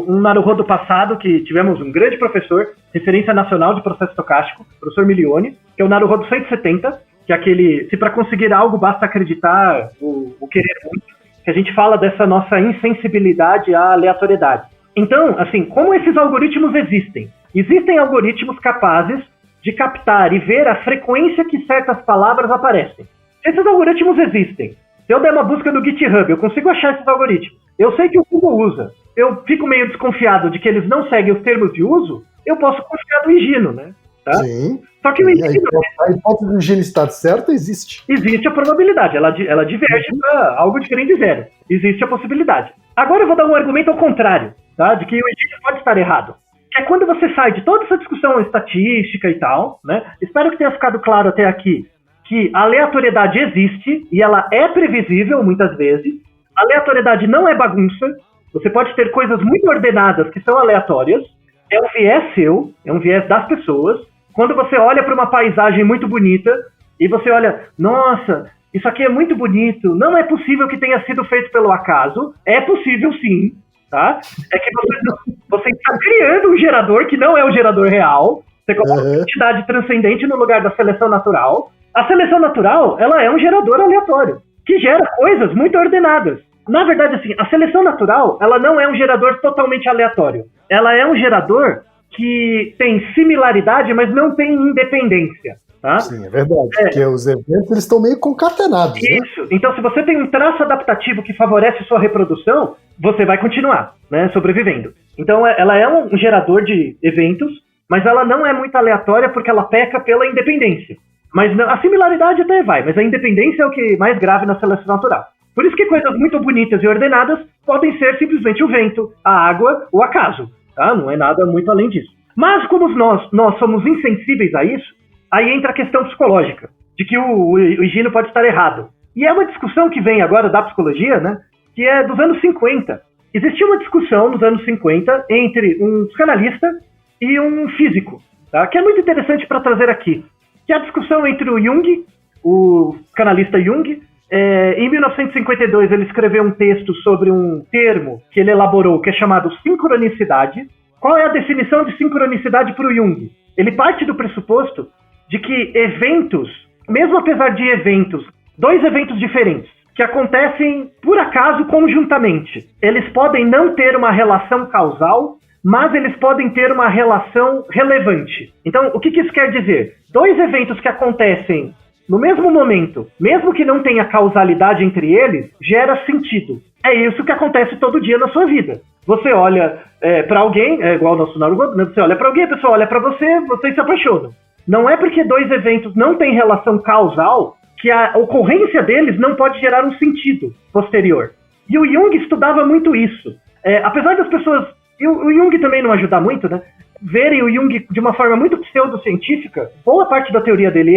um Naruhodo passado, que tivemos um grande professor, referência nacional de processo estocástico, professor Milione, que é o Naruhodo 170, que é aquele, se para conseguir algo basta acreditar, o querer muito, que a gente fala dessa nossa insensibilidade à aleatoriedade. Então, assim, como esses algoritmos existem? Existem algoritmos capazes de captar e ver a frequência que certas palavras aparecem. Esses algoritmos existem. Se eu der uma busca no GitHub, eu consigo achar esses algoritmos. Eu sei que o Google usa. Eu fico meio desconfiado de que eles não seguem os termos de uso, eu posso confiar no Higino, né? Tá? Sim. Só que o Higino... A hipótese do Higino estar certa existe. Existe a probabilidade, ela diverge para algo diferente de zero. Existe a possibilidade. Agora eu vou dar um argumento ao contrário, tá? De que o Higino pode estar errado. Que é quando você sai de toda essa discussão estatística e tal, né? Espero que tenha ficado claro até aqui que a aleatoriedade existe e ela é previsível muitas vezes. A aleatoriedade não é bagunça. Você pode ter coisas muito ordenadas que são aleatórias. É um viés seu, é um viés das pessoas. Quando você olha para uma paisagem muito bonita e você olha, nossa, isso aqui é muito bonito, não é possível que tenha sido feito pelo acaso. É possível sim, tá? É que você está criando um gerador que não é o gerador real. Você coloca uma entidade transcendente no lugar da seleção natural. A seleção natural, ela é um gerador aleatório, que gera coisas muito ordenadas. Na verdade, assim, a seleção natural, ela não é um gerador totalmente aleatório. Ela é um gerador que tem similaridade, mas não tem independência. Tá? Sim, é verdade. Porque os eventos eles estão meio concatenados. Isso. Né? Então, se você tem um traço adaptativo que favorece sua reprodução, você vai continuar, né, sobrevivendo. Então, ela é um gerador de eventos, mas ela não é muito aleatória porque ela peca pela independência. Mas a similaridade até vai, mas a independência é o que mais grave na seleção natural. Por isso que coisas muito bonitas e ordenadas podem ser simplesmente o vento, a água, o acaso. Tá? Não é nada muito além disso. Mas como nós somos insensíveis a isso, aí entra a questão psicológica, de que o Higino pode estar errado. E é uma discussão que vem agora da psicologia, né, que é dos anos 50. Existia uma discussão nos anos 50 entre um psicanalista e um físico, tá? Que é muito interessante para trazer aqui. Que é a discussão entre o Jung, o psicanalista Jung. Em 1952 ele escreveu um texto sobre um termo que ele elaborou, que é chamado sincronicidade. Qual é a definição de sincronicidade para o Jung? Ele parte do pressuposto de que eventos, mesmo apesar de eventos, dois eventos diferentes, que acontecem por acaso conjuntamente, eles podem não ter uma relação causal, mas eles podem ter uma relação relevante. Então, o que isso quer dizer? Dois eventos que acontecem no mesmo momento, mesmo que não tenha causalidade entre eles, gera sentido. É isso que acontece todo dia na sua vida. Você olha para alguém, é igual o nosso Naruhodo, né? Você olha para alguém, a pessoa olha para você, vocês se apaixonam. Não é porque dois eventos não têm relação causal que a ocorrência deles não pode gerar um sentido posterior. E o Jung estudava muito isso. Apesar das pessoas... E o Jung também não ajuda muito, né? Verem o Jung de uma forma muito pseudocientífica, boa parte da teoria dele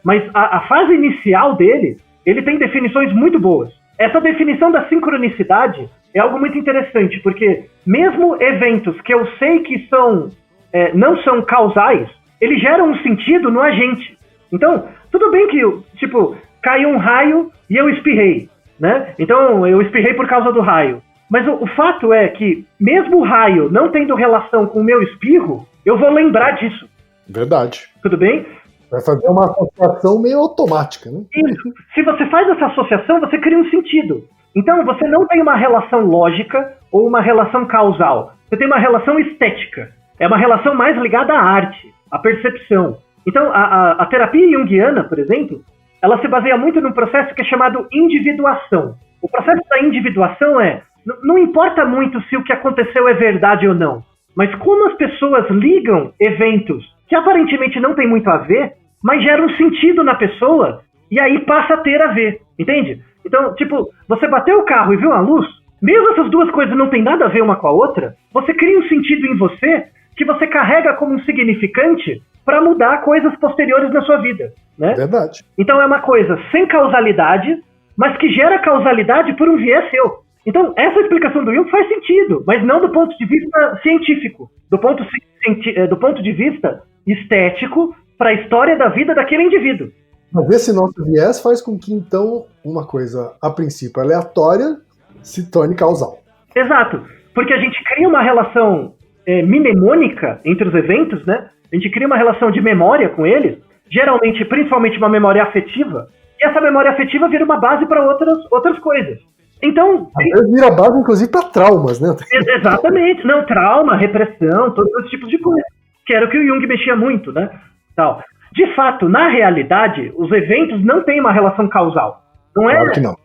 mas a fase inicial dele, ele tem definições muito boas. Essa definição da sincronicidade é algo muito interessante, porque mesmo eventos que eu sei que não são causais, eles geram um sentido no agente. Então, tudo bem que, tipo, caiu um raio e eu espirrei, né? Então, eu espirrei por causa do raio. Mas o fato é que, mesmo o raio não tendo relação com o meu espirro, eu vou lembrar disso. Verdade. Tudo bem? Vai fazer uma associação meio automática, né? Isso. Se você faz essa associação, você cria um sentido. Então, você não tem uma relação lógica ou uma relação causal. Você tem uma relação estética. É uma relação mais ligada à arte, à percepção. Então, a terapia junguiana, por exemplo, ela se baseia muito num processo que é chamado individuação. O processo da individuação não importa muito se o que aconteceu é verdade ou não, mas como as pessoas ligam eventos que aparentemente não tem muito a ver, mas geram um sentido na pessoa, e aí passa a ter a ver, entende? Então, tipo, você bateu o carro e viu a luz, mesmo essas duas coisas não tem nada a ver uma com a outra, você cria um sentido em você que você carrega como um significante para mudar coisas posteriores na sua vida, né? Verdade. Então é uma coisa sem causalidade, mas que gera causalidade por um viés seu. Então, essa explicação do Jung faz sentido, mas não do ponto de vista científico, do ponto de vista estético para a história da vida daquele indivíduo. Mas esse nosso viés faz com que, então, uma coisa, a princípio, aleatória, se torne causal. Exato, porque a gente cria uma relação mnemônica entre os eventos, né? A gente cria uma relação de memória com eles, geralmente, principalmente uma memória afetiva, e essa memória afetiva vira uma base para outras coisas. Então, às vezes vira base, inclusive, para traumas, né? Exatamente. Não, trauma, repressão, todos esses tipos de coisas. Que era o que o Jung mexia muito, né? Tal. De fato, na realidade, os eventos não têm uma relação causal. Não é? Claro que não.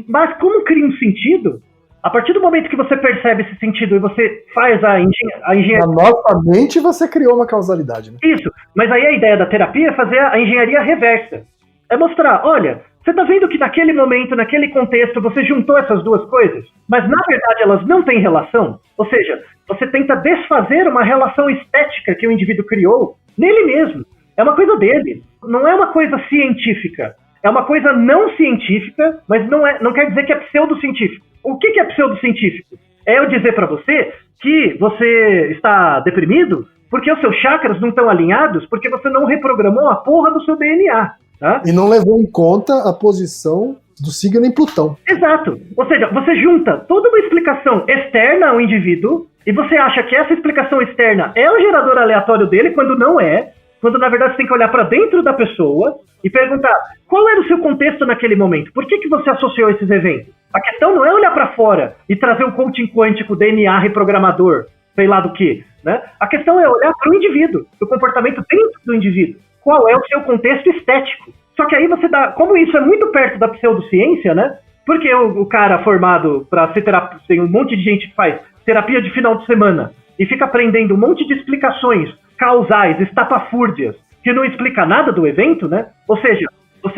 Mas como cria um sentido, a partir do momento que você percebe esse sentido e você faz a engenharia... Na nossa mente, você criou uma causalidade, né? Isso. Mas aí a ideia da terapia é fazer a engenharia reversa. É mostrar, olha... Você tá vendo que naquele momento, naquele contexto, você juntou essas duas coisas? Mas, na verdade, elas não têm relação? Ou seja, você tenta desfazer uma relação estética que o indivíduo criou nele mesmo. É uma coisa dele. Não é uma coisa científica. É uma coisa não científica, mas não quer dizer que é pseudocientífico. O que é pseudocientífico? É eu dizer pra você que você está deprimido porque os seus chakras não estão alinhados, porque você não reprogramou a porra do seu DNA. Tá? E não levou em conta a posição do signo em Plutão. Exato. Ou seja, você junta toda uma explicação externa ao indivíduo e você acha que essa explicação externa é o gerador aleatório dele, quando não é. Quando, na verdade, você tem que olhar para dentro da pessoa e perguntar qual era o seu contexto naquele momento. Por que você associou esses eventos? A questão não é olhar para fora e trazer o coaching quântico, DNA reprogramador, sei lá do que. Né? A questão é olhar para o indivíduo, o comportamento dentro do indivíduo. Qual é o seu contexto estético? Só que aí você dá... Como isso é muito perto da pseudociência, né? Porque o cara formado para ser terapeuta... Tem um monte de gente que faz terapia de final de semana e fica aprendendo um monte de explicações causais, estapafúrdias, que não explica nada do evento, né? Ou seja,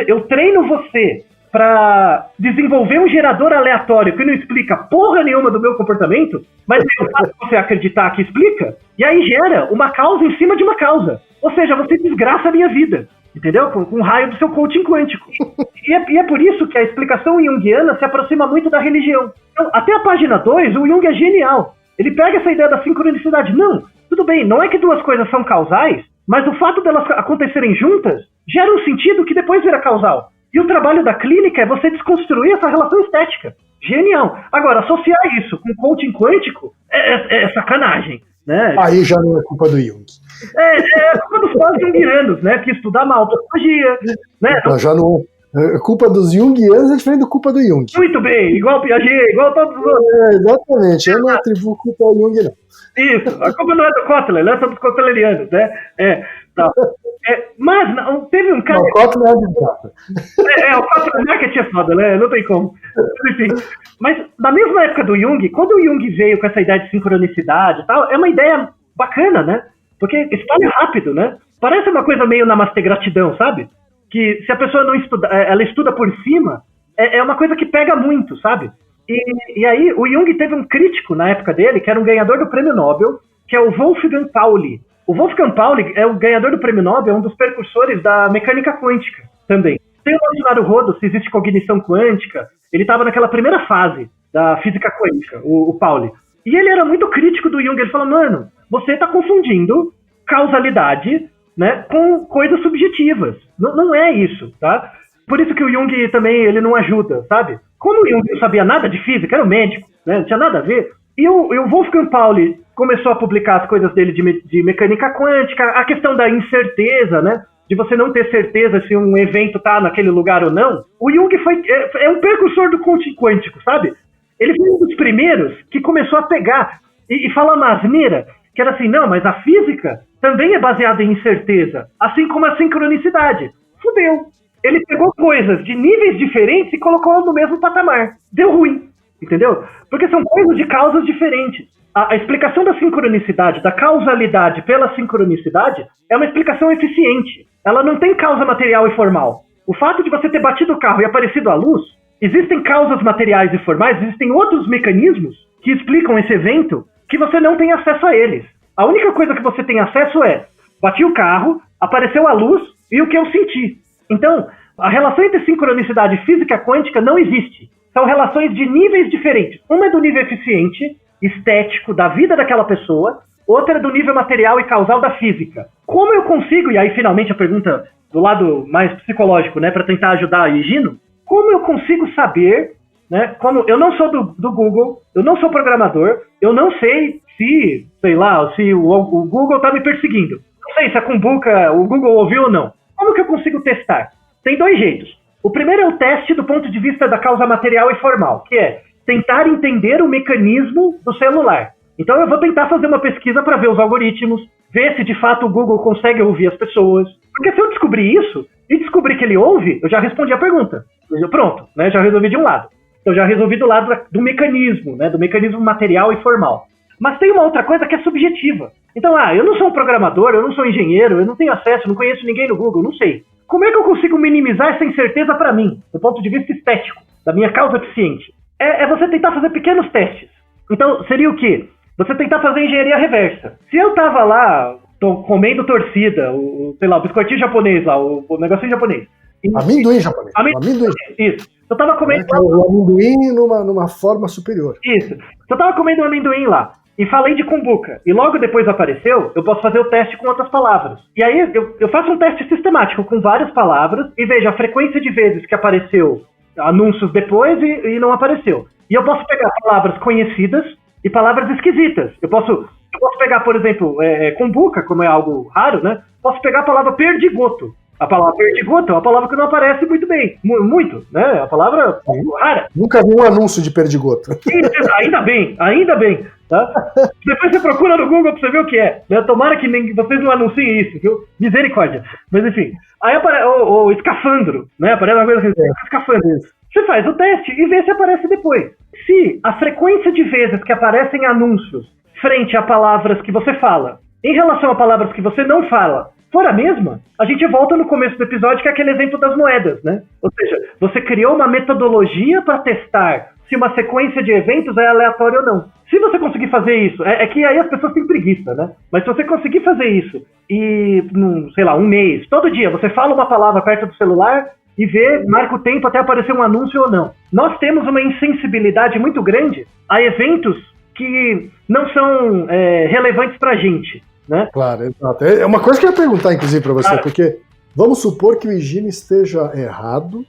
eu treino você para desenvolver um gerador aleatório que não explica porra nenhuma do meu comportamento, mas eu faço você acreditar que explica, e aí gera uma causa em cima de uma causa. Ou seja, você desgraça a minha vida, entendeu? Com o raio do seu coaching quântico. E é por isso que a explicação junguiana se aproxima muito da religião. Então, até a página 2, o Jung é genial. Ele pega essa ideia da sincronicidade. Não, tudo bem, não é que duas coisas são causais, mas o fato delas acontecerem juntas gera um sentido que depois vira causal. E o trabalho da clínica é você desconstruir essa relação estética. Genial. Agora, associar isso com coaching quântico é sacanagem. Né? Aí já não é culpa do Jung. É culpa dos pós-jungianos, né? Que estudam mal autopsicologia. Né? Já não. A culpa dos junguianos é diferente da culpa do Jung. Muito bem, igual Piaget, igual todos os outros. Exatamente, eu não atribuo culpa ao Jung, não. Isso, a culpa não é do Kotler, ela é dos cotlerianos, né? Tá. Mas não, teve um cara... Não, o Kotler é desgraça. O Kotler marketing é foda, né? Não tem como. Enfim, mas na mesma época do Jung, quando o Jung veio com essa ideia de sincronicidade e tal, é uma ideia bacana, né? Porque espalha rápido, né? Parece uma coisa meio namastê gratidão, sabe? Que se a pessoa não estuda, ela estuda por cima, é uma coisa que pega muito, sabe? E aí o Jung teve um crítico na época dele, que era um ganhador do prêmio Nobel, que é o Wolfgang Pauli. O Wolfgang Pauli é o ganhador do prêmio Nobel, é um dos precursores da mecânica quântica também. Tem o nosso Naruhodo, se existe cognição quântica, ele estava naquela primeira fase da física quântica, o Pauli. E ele era muito crítico do Jung, ele falou, mano, você está confundindo causalidade, né, com coisas subjetivas. Não é isso, tá? Por isso que o Jung também, ele não ajuda, sabe? Como o Jung não sabia nada de física, era um médico, né, não tinha nada a ver. E o Wolfgang Pauli começou a publicar as coisas dele de mecânica quântica, a questão da incerteza, né, de você não ter certeza se um evento tá naquele lugar ou não. O Jung é um precursor do coaching quântico, sabe? Ele foi um dos primeiros que começou a pegar e falar uma asneira, que era assim, não, mas a física também é baseada em incerteza, assim como a sincronicidade. Fudeu. Ele pegou coisas de níveis diferentes e colocou no mesmo patamar. Deu ruim. entendeu? Porque são coisas de causas diferentes. A explicação da sincronicidade, da causalidade pela sincronicidade, é uma explicação eficiente. Ela não tem causa material e formal. O fato de você ter batido o carro e aparecido a luz, existem causas materiais e formais, existem outros mecanismos que explicam esse evento que você não tem acesso a eles. A única coisa que você tem acesso é, bati o carro, apareceu a luz e o que eu senti. Então, a relação entre sincronicidade e física quântica não existe. São relações de níveis diferentes. Uma é do nível eficiente, estético, da vida daquela pessoa, outra é do nível material e causal da física. Como eu consigo, e aí finalmente a pergunta do lado mais psicológico, né, para tentar ajudar a Higino, como eu consigo saber, né, como eu não sou do Google, eu não sou programador, eu não sei se, sei lá, se o Google está me perseguindo. Não sei se a Kumbuka, o Google ouviu ou não. Como que eu consigo testar? Tem dois jeitos. O primeiro é o teste do ponto de vista da causa material e formal, que é tentar entender o mecanismo do celular. Então eu vou tentar fazer uma pesquisa para ver os algoritmos, ver se de fato o Google consegue ouvir as pessoas. Porque se eu descobrir isso, e descobrir que ele ouve, eu já respondi a pergunta. Pronto, né? Já resolvi de um lado. Então já resolvi do lado do mecanismo, né? Do mecanismo material e formal. Mas tem uma outra coisa que é subjetiva. Então, eu não sou um programador, eu não sou engenheiro, eu não tenho acesso, não conheço ninguém no Google, não sei. Como é que eu consigo minimizar essa incerteza para mim, do ponto de vista estético, da minha causa eficiente? É você tentar fazer pequenos testes. Então, seria o quê? Você tentar fazer engenharia reversa. Se eu tava lá, comendo torcida, sei lá, o biscoitinho japonês lá, o negocinho japonês. Amendoim japonês. Amendoim. Isso. Eu tava comendo... O amendoim numa forma superior. Isso. Se eu tava comendo um amendoim lá, e falei de Kumbuka, e logo depois apareceu, eu posso fazer o teste com outras palavras. E aí eu faço um teste sistemático com várias palavras, e vejo a frequência de vezes que apareceu anúncios depois e não apareceu. E eu posso pegar palavras conhecidas e palavras esquisitas. Eu posso pegar, por exemplo, Kumbuka, como é algo raro, né? Posso pegar a palavra perdigoto. A palavra perdigoto é uma palavra que não aparece muito bem. Muito, né? A palavra rara. Nunca vi um anúncio de perdigoto. Ainda bem. Tá? Depois você procura no Google pra você ver o que é. Né? Tomara que vocês não anunciem isso, viu? Misericórdia. Mas enfim. Aí aparece o escafandro, né? Aparece uma coisa assim, escafandro. Você faz o teste e vê se aparece depois. Se a frequência de vezes que aparecem anúncios frente a palavras que você fala, em relação a palavras que você não fala, for a mesma, a gente volta no começo do episódio, que é aquele exemplo das moedas, né? Ou seja, você criou uma metodologia para testar se uma sequência de eventos é aleatória ou não. Se você conseguir fazer isso, é que aí as pessoas têm preguiça, né? Mas se você conseguir fazer isso e, sei lá, um mês, todo dia, você fala uma palavra perto do celular e vê, marca o tempo até aparecer um anúncio ou não. Nós temos uma insensibilidade muito grande a eventos que não são relevantes pra gente, né? Claro, exato. É uma coisa que eu ia perguntar, inclusive, pra você, porque vamos supor que o Higino esteja errado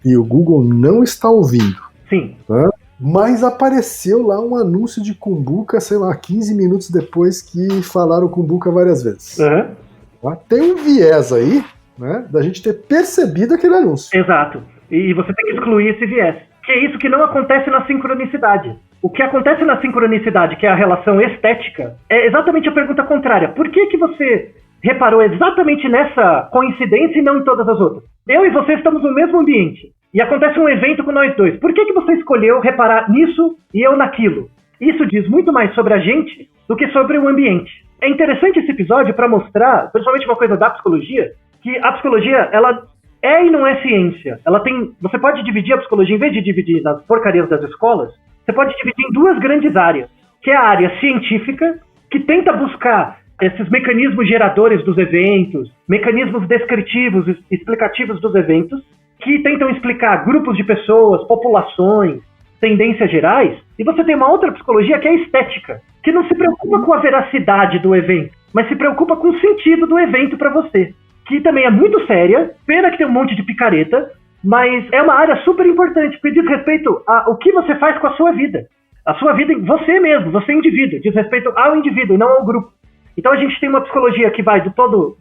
e o Google não está ouvindo. Sim. Tá? Mas apareceu lá um anúncio de Kumbuka, sei lá, 15 minutos depois que falaram Kumbuka várias vezes. Tá? Tem um viés aí, né, da gente ter percebido aquele anúncio. Exato. E você tem que excluir esse viés. Que é isso que não acontece na sincronicidade. O que acontece na sincronicidade, que é a relação estética, é exatamente a pergunta contrária. Por que você reparou exatamente nessa coincidência e não em todas as outras? Eu e você estamos no mesmo ambiente. E acontece um evento com nós dois. Por que você escolheu reparar nisso e eu naquilo? Isso diz muito mais sobre a gente do que sobre o ambiente. É interessante esse episódio para mostrar, principalmente uma coisa da psicologia, que a psicologia, ela é e não é ciência. Ela tem... Você pode dividir a psicologia, em vez de dividir nas porcarias das escolas, você pode dividir em duas grandes áreas, que é a área científica, que tenta buscar esses mecanismos geradores dos eventos, mecanismos descritivos, explicativos dos eventos, que tentam explicar grupos de pessoas, populações, tendências gerais, e você tem uma outra psicologia que é a estética, que não se preocupa com a veracidade do evento, mas se preocupa com o sentido do evento para você, que também é muito séria, pena que tem um monte de picareta, mas é uma área super importante, porque diz respeito ao que você faz com a sua vida. A sua vida, você mesmo, você é indivíduo, diz respeito ao indivíduo e não ao grupo. Então a gente tem uma psicologia que vai do todo,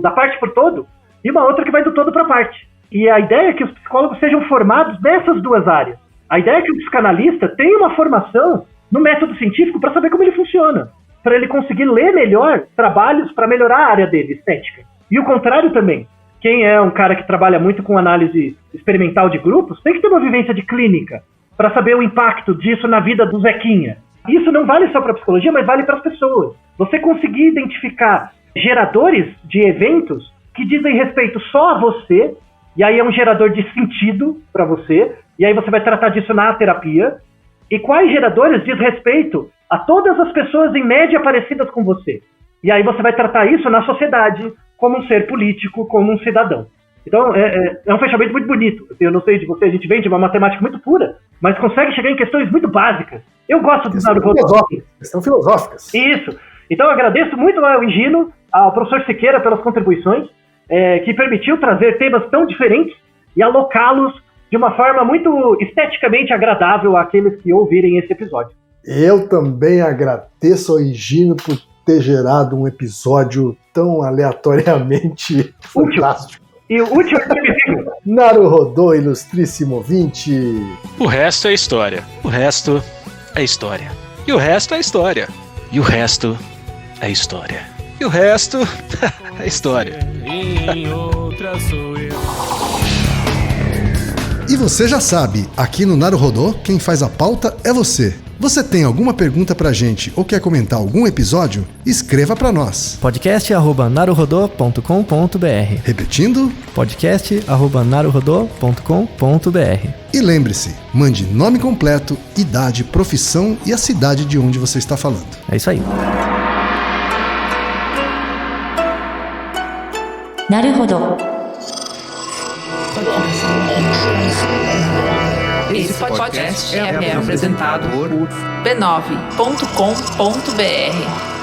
da parte por todo, e uma outra que vai do todo para parte. E a ideia é que os psicólogos sejam formados nessas duas áreas. A ideia é que o psicanalista tenha uma formação no método científico para saber como ele funciona, para ele conseguir ler melhor trabalhos para melhorar a área dele, estética. E o contrário também. Quem é um cara que trabalha muito com análise experimental de grupos tem que ter uma vivência de clínica para saber o impacto disso na vida do Zequinha. Isso não vale só para psicologia, mas vale para as pessoas. Você conseguir identificar geradores de eventos que dizem respeito só a você, e aí é um gerador de sentido para você, e aí você vai tratar disso na terapia, e quais geradores diz respeito a todas as pessoas em média parecidas com você. E aí você vai tratar isso na sociedade, como um ser político, como um cidadão. Então, é um fechamento muito bonito. Eu não sei de você, a gente vem de uma matemática muito pura, mas consegue chegar em questões muito básicas. Eu gosto do Naruhodo. Questão filosóficas. Isso. Então, eu agradeço muito ao Higino, ao professor Siqueira pelas contribuições, que permitiu trazer temas tão diferentes e alocá-los de uma forma muito esteticamente agradável àqueles que ouvirem esse episódio. Eu também agradeço ao Higino por ter gerado um episódio tão aleatoriamente fantástico. E o último episódio. Naruhodo, ilustríssimo ouvinte. O resto é história. O resto é história. E o resto é história. E o resto é história. E o resto é história. E você já sabe, aqui no Naruhodo, quem faz a pauta é você. Você tem alguma pergunta pra gente ou quer comentar algum episódio? Escreva pra nós. podcast@naruhodo.com.br. Repetindo? podcast@naruhodo.com.br. E lembre-se, mande nome completo, idade, profissão e a cidade de onde você está falando. É isso aí. Naruhodo. Esse podcast é apresentado por b9.com.br.